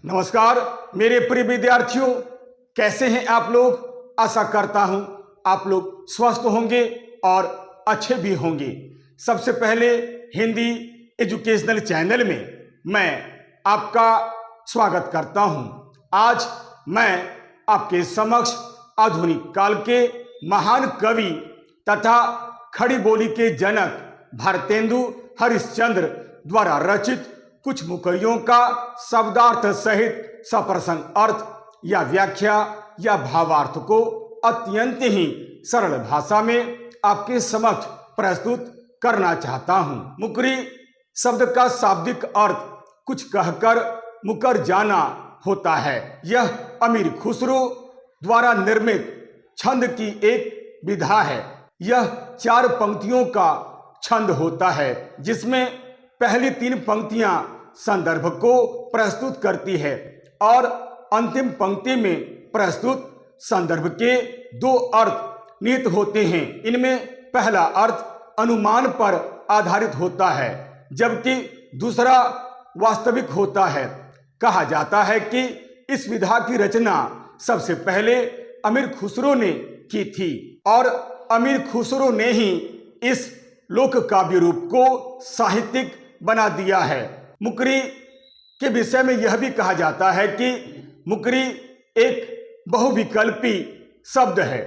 नमस्कार मेरे प्रिय विद्यार्थियों, कैसे हैं आप लोग। आशा करता हूं आप लोग स्वस्थ होंगे और अच्छे भी होंगे। सबसे पहले हिंदी एजुकेशनल चैनल में मैं आपका स्वागत करता हूं। आज मैं आपके समक्ष आधुनिक काल के महान कवि तथा खड़ी बोली के जनक भारतेंदु हरिश्चंद्र द्वारा रचित कुछ मुकरियों का शब्दार्थ सहित सप्रसंग अर्थ या व्याख्या या भावार्थ को अत्यंत ही सरल भाषा में आपके समक्ष प्रस्तुत करना चाहता हूं। मुकरी शब्द का शाब्दिक अर्थ कुछ कहकर मुकर जाना होता है। यह अमीर खुसरो द्वारा निर्मित छंद की एक विधा है। यह 4 पंक्तियों का छंद होता है, जिसमें पहली 3 पंक्तियां संदर्भ को प्रस्तुत करती है और अंतिम पंक्ति में प्रस्तुत संदर्भ के 2 अर्थ निहित होते हैं। इनमें पहला अर्थ अनुमान पर आधारित होता है, जबकि दूसरा वास्तविक होता है। कहा जाता है कि इस विधा की रचना सबसे पहले अमीर खुसरो ने की थी और अमीर खुसरो ने ही इस लोक काव्य रूप को साहित्यिक बना दिया है। मुकरी के विषय में यह भी कहा जाता है कि मुकरी एक बहुविकल्पी शब्द है,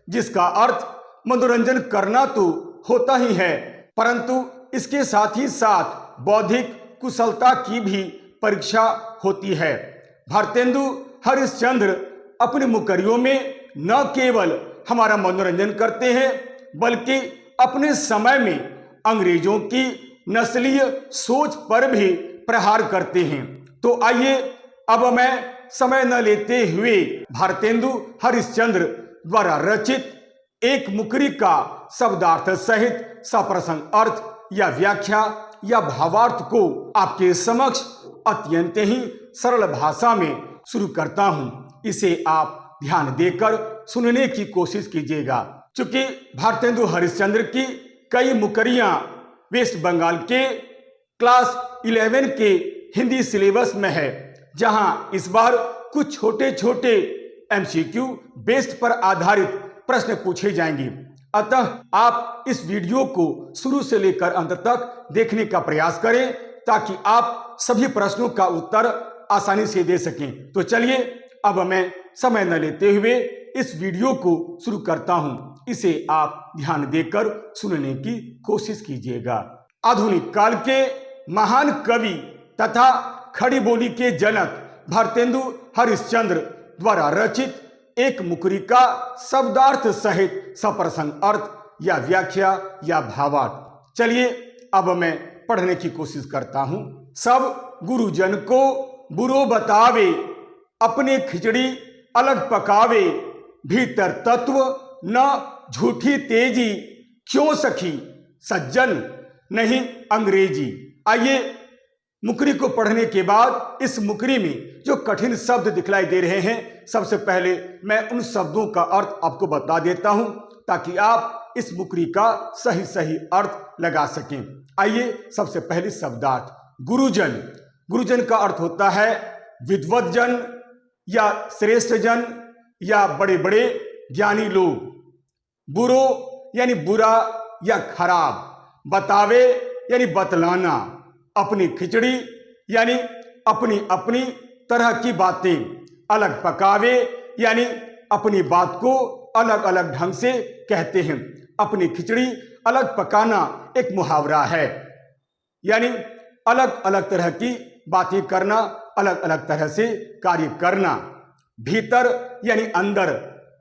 जिसका अर्थ मनोरंजन करना तो होता ही है, परंतु इसके साथ ही साथ बौद्धिक कुशलता की भी परीक्षा होती है। भारतेंदु हरिश्चंद्र अपनी मुकरियों में न केवल हमारा मनोरंजन करते हैं, बल्कि अपने समय में अंग्रेजों की नस्लीय सोच पर भी प्रहार करते हैं। तो आइए अब मैं समय न लेते हुए भारतेंदु हरिश्चंद्र द्वारा रचित एक मुकरी का शब्दार्थ सहित सप्रसंग अर्थ या व्याख्या या भावार्थ को आपके समक्ष अत्यंत ही सरल भाषा में शुरू करता हूं। इसे आप ध्यान देकर सुनने की कोशिश कीजिएगा। चूंकि भारतेंदु हरिश्चंद्र की कई मुकरियां वेस्ट बंगाल के क्लास 11 के हिंदी सिलेबस में है, जहां इस बार कुछ छोटे छोटे एमसीक्यू बेस्ड पर आधारित प्रश्न पूछे जाएंगे। अतः आप इस वीडियो को शुरू से लेकर अंत तक देखने का प्रयास करें, ताकि आप सभी प्रश्नों का उत्तर आसानी से दे सकें। तो चलिए अब मैं समय न लेते हुए इस वीडियो को शुरू करता हूं। इसे आप ध्यान देकर सुनने की कोशिश कीजिएगा। आधुनिक काल के महान कवि तथा खड़ी बोली के जनक भारतेंदु हरिश्चंद्र द्वारा रचित एक मुकरी का शब्दार्थ सहित सप्रसंग अर्थ या व्याख्या या भावार्थ। चलिए अब मैं पढ़ने की कोशिश करता हूं। सब गुरुजन को बुरो बतावे, अपने खिचड़ी अलग पकावे, भीतर तत्व न झूठी तेजी, क्यों सखी सज्जन नहीं अंग्रेजी। आइए मुकरी को पढ़ने के बाद इस मुकरी में जो कठिन शब्द दिखलाई दे रहे हैं, सबसे पहले मैं उन शब्दों का अर्थ आपको बता देता हूं, ताकि आप इस मुकरी का सही सही अर्थ लगा सकें। आइए सबसे पहले शब्दार्थ गुरुजन। गुरुजन का अर्थ होता है विद्वत जन या श्रेष्ठ जन या बड़े बड़े ज्ञानी लोग। बुरो यानी बुरा या खराब, बतावे यानी बतलाना, अपनी खिचड़ी यानी अपनी अपनी तरह की बातें, अलग पकावे यानी अपनी बात को अलग अलग ढंग से कहते हैं। अपनी खिचड़ी अलग पकाना एक मुहावरा है, यानी अलग अलग तरह की बातें करना, अलग अलग तरह से कार्य करना। भीतर यानी अंदर,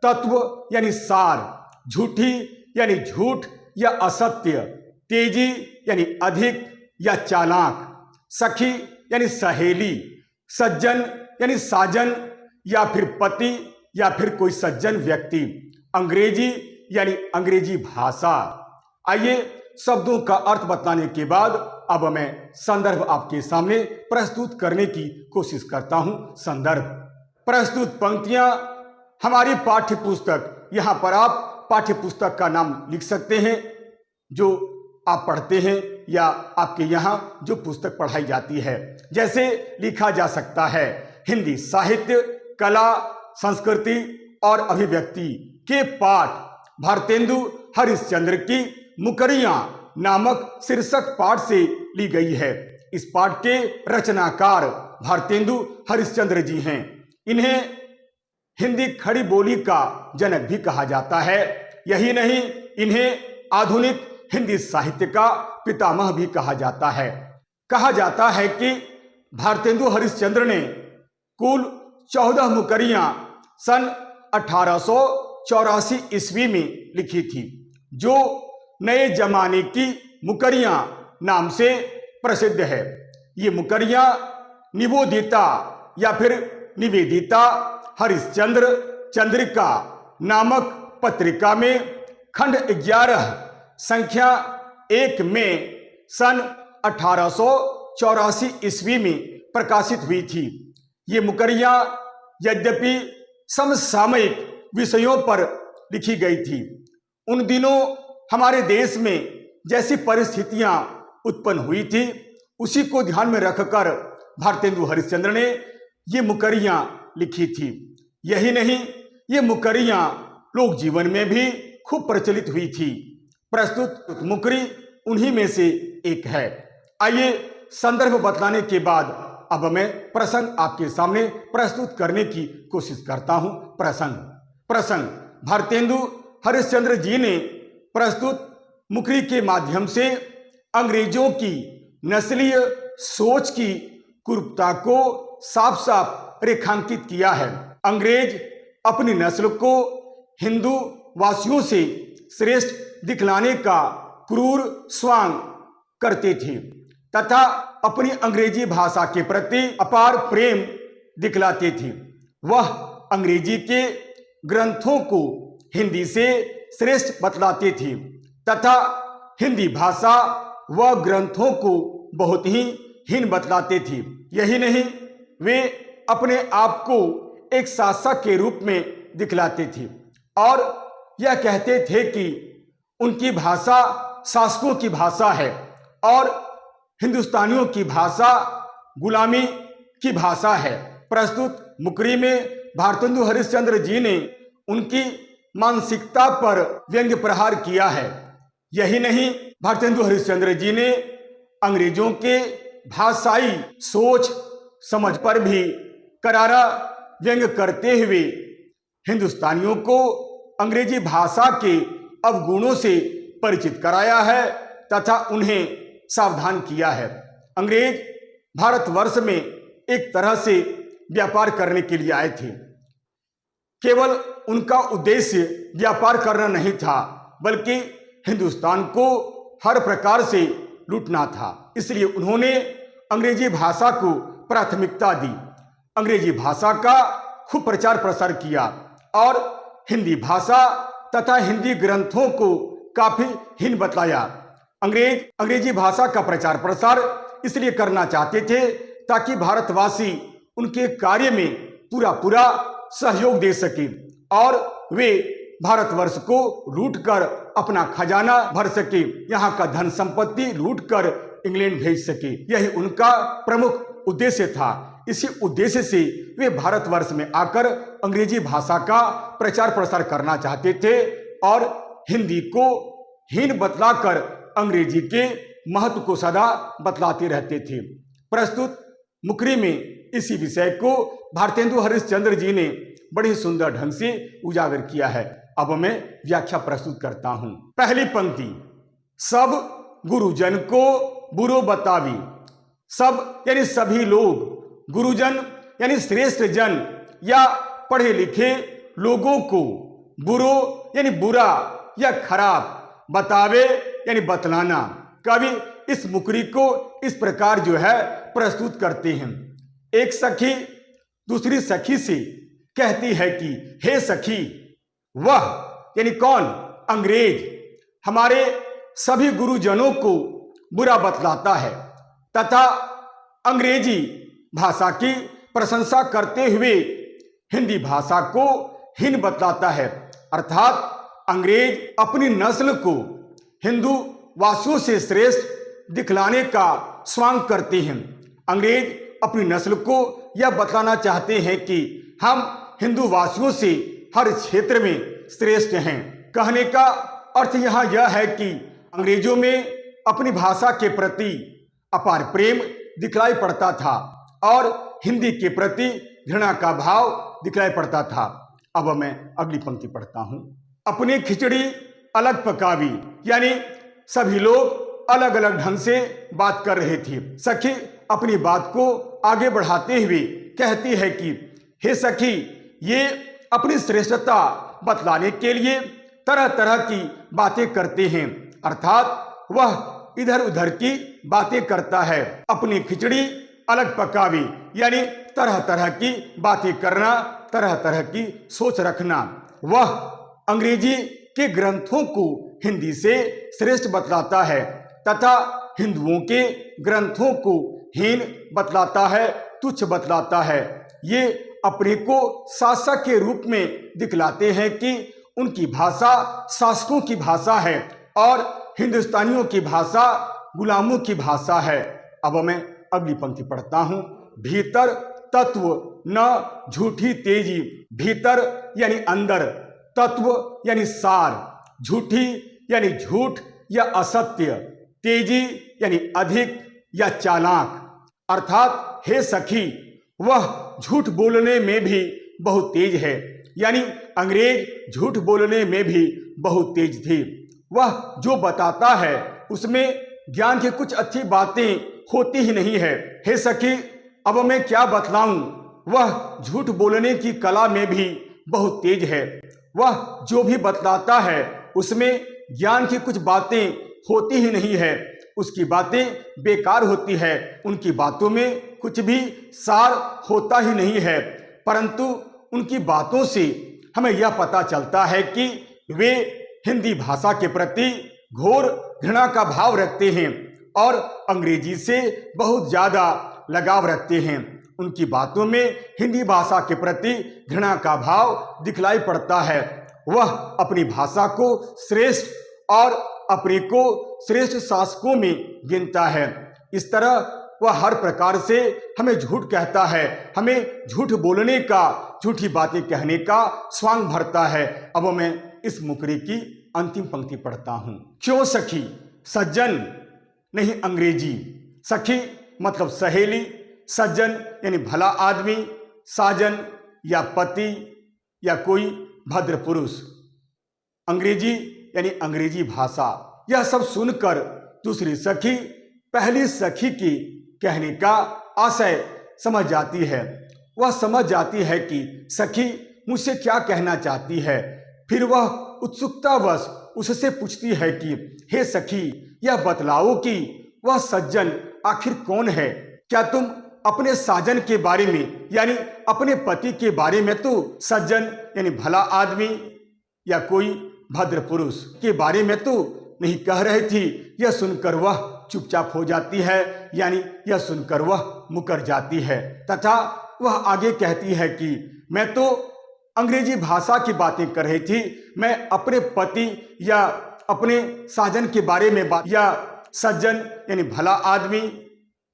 तत्व यानी सार, झूठी यानी झूठ या असत्य, तेजी यानी अधिक या चालाक, सखी यानी सहेली, सज्जन यानी साजन या फिर पति या फिर कोई सज्जन व्यक्ति, अंग्रेजी यानी अंग्रेजी भाषा। आइए शब्दों का अर्थ बताने के बाद अब मैं संदर्भ आपके सामने प्रस्तुत करने की कोशिश करता हूं। संदर्भ प्रस्तुत पंक्तियां हमारी पाठ्य पुस्तक, यहां पर आप पाठ्य पुस्तक का नाम लिख सकते हैं जो आप पढ़ते हैं या आपके यहाँ जो पुस्तक पढ़ाई जाती है। जैसे लिखा जा सकता है, हिंदी साहित्य, कला, संस्कृति और अभिव्यक्ति के पाठ भारतेंदु हरिश्चंद्र की मुकरियां नामक शीर्षक पाठ से ली गई है। इस पाठ के रचनाकार भारतेंदु हरिश्चंद्र जी हैं। इन्हें हिंदी खड़ी बोली का जनक भी कहा जाता है। यही नहीं, इन्हें आधुनिक हिंदी साहित्य का पितामह भी कहा जाता है। कहा जाता है कि भारतेंदु हरिश्चंद्र ने कुल 14 मुकरियां सन 1884 ईस्वी में लिखी थी, जो नए जमाने की मुकरियां नाम से प्रसिद्ध है। ये मुकरियां निबोधिता या फिर निवेदिता हरिश्चंद्र चंद्रिका नामक पत्रिका में खंड 11 संख्या 1 में सन 1884 ईस्वी में प्रकाशित हुई थी। ये मुकरियां यद्यपि समसामयिक विषयों पर लिखी गई थी, उन दिनों हमारे देश में जैसी परिस्थितियां उत्पन्न हुई थी उसी को ध्यान में रखकर भारतेंदु हरिश्चंद्र ने ये मुकरियां लिखी थी। यही नहीं, ये मुकरियां लोक जीवन में भी खूब प्रचलित हुई थी। प्रस्तुत मुकरी उन्हीं में से एक है। आइए संदर्भ बतलाने के बाद अब मैं प्रसंग आपके सामने प्रस्तुत करने की कोशिश करता हूं। प्रसंग भारतेंदु हरिश्चंद्र जी ने प्रस्तुत मुकरी के माध्यम से अंग्रेजों की नस्लीय सोच की कुरूपता को साफ साफ रेखांकित किया है। अंग्रेज अपनी नस्ल को हिंदू वासियों से श्रेष्ठ दिखलाने का क्रूर स्वांग करते थे तथा अपनी अंग्रेजी भाषा के प्रति अपार प्रेम दिखलाते थे। वह अंग्रेजी के ग्रंथों को हिंदी से श्रेष्ठ बतलाते थे तथा हिंदी भाषा व ग्रंथों को बहुत ही हीन बतलाते थे। यही नहीं, वे अपने आप को एक शासक के रूप में दिखलाते थे और यह कहते थे कि उनकी भाषा शासकों की भाषा है और हिंदुस्तानियों की भाषा गुलामी की भाषा है। प्रस्तुत मुकरी में भारतेंदु हरिश्चंद्र जी ने उनकी मानसिकता पर व्यंग्य प्रहार किया है। यही नहीं, भारतेंदु हरिश्चंद्र जी ने अंग्रेजों के भाषाई सोच समझ पर भी करारा व्यंग्य करते हुए हिंदुस्तानियों को अंग्रेजी भाषा के अवगुणों से परिचित कराया है तथा उन्हें सावधान किया है। अंग्रेज भारतवर्ष में एक तरह से व्यापार करने के लिए आए थे। केवल उनका उद्देश्य व्यापार करना नहीं था, बल्कि हिंदुस्तान को हर प्रकार से लूटना था। इसलिए उन्होंने अंग्रेजी भाषा को प्राथमिकता दी, अंग्रेजी भाषा का खूब प्रचार प्रसार किया और हिंदी भाषा तथा हिंदी ग्रंथों को काफी हीन बतलाया। अंग्रेज अंग्रेजी भाषा का प्रचार प्रसार इसलिए करना चाहते थे ताकि भारतवासी उनके कार्य में पूरा सहयोग दे सके और वे भारतवर्ष को लूटकर अपना खजाना भर सके, यहाँ का धन संपत्ति लूटकर इंग्लैंड भेज सके। यही उनका प्रमुख उद्देश्य था। इसी उद्देश्य से वे भारतवर्ष में आकर अंग्रेजी भाषा का प्रचार प्रसार करना चाहते थे और हिंदी को हीन बतलाकर अंग्रेजी के महत्व को सदा बतलाते रहते थे। प्रस्तुत मुकरी में इसी विषय को भारतेंदु हरिश्चंद्र जी ने बड़े सुंदर ढंग से उजागर किया है। अब मैं व्याख्या प्रस्तुत करता हूं। पहली पंक्ति, सब गुरुजन को बुरो बतावी। सब यानी सभी लोग, गुरुजन यानी श्रेष्ठ जन या पढ़े लिखे लोगों को, बुरो यानी बुरा या खराब, बतावे यानी बतलाना। कवि इस मुकरी को इस प्रकार जो है प्रस्तुत करते हैं। एक सखी दूसरी सखी से कहती है कि हे सखी, वह यानी कौन? अंग्रेज हमारे सभी गुरुजनों को बुरा बतलाता है तथा अंग्रेजी भाषा की प्रशंसा करते हुए हिंदी भाषा को हीन बतलाता है। अर्थात अंग्रेज अपनी नस्ल को हिंदू वासियों से श्रेष्ठ दिखलाने का स्वांग करते हैं। अंग्रेज अपनी नस्ल को यह बतलाना चाहते हैं कि हम हिंदू वासियों से हर क्षेत्र में श्रेष्ठ हैं। कहने का अर्थ यहाँ यह है कि अंग्रेजों में अपनी भाषा के प्रति अपार प्रेम दिखलाई पड़ता था और हिंदी के प्रति घृणा का भाव दिखलाई पड़ता था। अब मैं अगली पंक्ति पढ़ता हूं। अपनी खिचड़ी अलग पकावी, यानी सभी लोग अलग अलग ढंग से बात कर रहे थे। सखी अपनी बात को आगे बढ़ाते हुए कहती है कि हे सखी, ये अपनी श्रेष्ठता बतलाने के लिए तरह तरह की बातें करते हैं, अर्थात वह इधर उधर की बातें करता है। अपनी खिचड़ी अलग पकावी, यानी तरह तरह की बातें करना, तरह तरह की सोच रखना। वह अंग्रेजी के ग्रंथों को हिंदी से श्रेष्ठ बतलाता है तथा हिंदुओं के ग्रंथों को हीन बतलाता है, तुच्छ बतलाता है। ये अपने को शासक के रूप में दिखलाते हैं कि उनकी भाषा शासकों की भाषा है और हिंदुस्तानियों की भाषा गुलामों की भाषा है। अब मैं अगली पंक्ति पढ़ता हूं। भीतर तत्व न झूठी तेजी, भीतर यानी अंदर, तत्व यानी सार, झूठी यानी झूठ या असत्य, तेजी यानी अधिक या चालाक, अर्थात हे सखी, वह झूठ बोलने में भी बहुत तेज है, यानी अंग्रेज झूठ बोलने में भी बहुत तेज थे। वह जो बताता है उसमें ज्ञान की कुछ अच्छी बातें होती ही नहीं है। हे सखी, अब मैं क्या बतलाऊं, वह झूठ बोलने की कला में भी बहुत तेज है। वह जो भी बतलाता है उसमें ज्ञान की कुछ बातें होती ही नहीं है, उसकी बातें बेकार होती है, उनकी बातों में कुछ भी सार होता ही नहीं है। परंतु उनकी बातों से हमें यह पता चलता है कि वे हिंदी भाषा के प्रति घोर घृणा का भाव रखते हैं और अंग्रेजी से बहुत ज़्यादा लगाव रखते हैं। उनकी बातों में हिंदी भाषा के प्रति घृणा का भाव दिखलाई पड़ता है। वह अपनी भाषा को श्रेष्ठ और अपने को श्रेष्ठ शासकों में गिनता है। इस तरह वह हर प्रकार से हमें झूठ कहता है, हमें झूठ बोलने का, झूठी बातें कहने का स्वांग भरता है। अब मैं इस मुकरी की अंतिम पंक्ति पढ़ता हूं। क्यों सखी सज्जन नहीं अंग्रेजी, सखी मतलब सहेली, सज्जन यानी भला आदमी, साजन या पति या कोई भद्र पुरुष, अंग्रेजी यानी अंग्रेजी भाषा। यह सब सुनकर दूसरी सखी पहली सखी की कहने का आशय समझ जाती है। वह समझ जाती है कि सखी मुझसे क्या कहना चाहती है। फिर वह उत्सुकतावश उससे पूछती है कि हे सखी, यह बतलाओ कि वह सज्जन आखिर कौन है। क्या तुम अपने साजन के बारे में यानी अपने पति के बारे में तो सज्जन यानी भला आदमी या कोई भद्र पुरुष के बारे में तो नहीं कह रही थी। यह सुनकर वह चुपचाप हो जाती है, यानी यह सुनकर वह मुकर जाती है तथा वह आगे कहती है कि मैं तो अंग्रेजी भाषा की बातें कर रही थी, मैं अपने पति या अपने साजन के बारे में बात या सज्जन यानी भला आदमी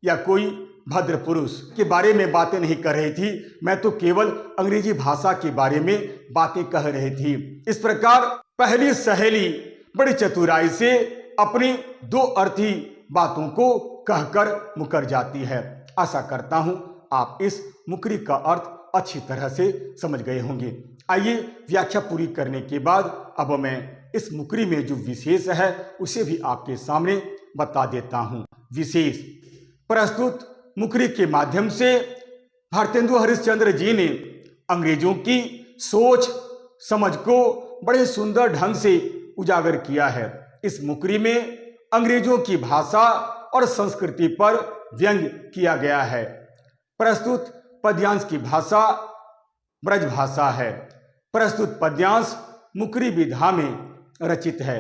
या कोई भद्र पुरुष के बारे में बातें नहीं कर रही थी, मैं तो केवल अंग्रेजी भाषा के बारे में बातें कह रही थी। इस प्रकार पहली सहेली बड़ी चतुराई से अपनी दो अर्थी बातों को कहकर मुकर जाती है। आशा करता हूं आप इस मुकरी का अर्थ अच्छी तरह से समझ गए होंगे। आइए व्याख्या पूरी करने के बाद अब मैं इस मुकरी में जो विशेष है उसे भी आपके सामने बता देता हूं। विशेष प्रस्तुत मुकरी के माध्यम से भारतेंदु हरिश्चंद्र जी ने अंग्रेजों की सोच समझ को बड़े सुंदर ढंग से उजागर किया है। इस मुकरी में अंग्रेजों की भाषा और संस्कृति पर व्यंग्य किया गया है। प्रस्तुत पद्यांश की भाषा ब्रज भाषा है। प्रस्तुत पद्यांश मुकरी विधा में रचित है।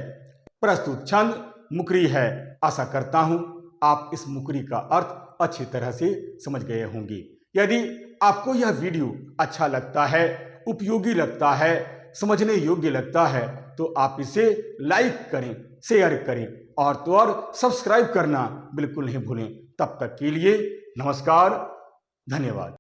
प्रस्तुत छंद मुकरी है। आशा करता हूं आप इस मुकरी का अर्थ अच्छी तरह से समझ गए होंगे। यदि आपको यह वीडियो अच्छा लगता है, उपयोगी लगता है, समझने योग्य लगता है तो आप इसे लाइक करें, शेयर करें और तो और सब्सक्राइब करना बिल्कुल नहीं भूलें। तब तक के लिए नमस्कार। धन्यवाद।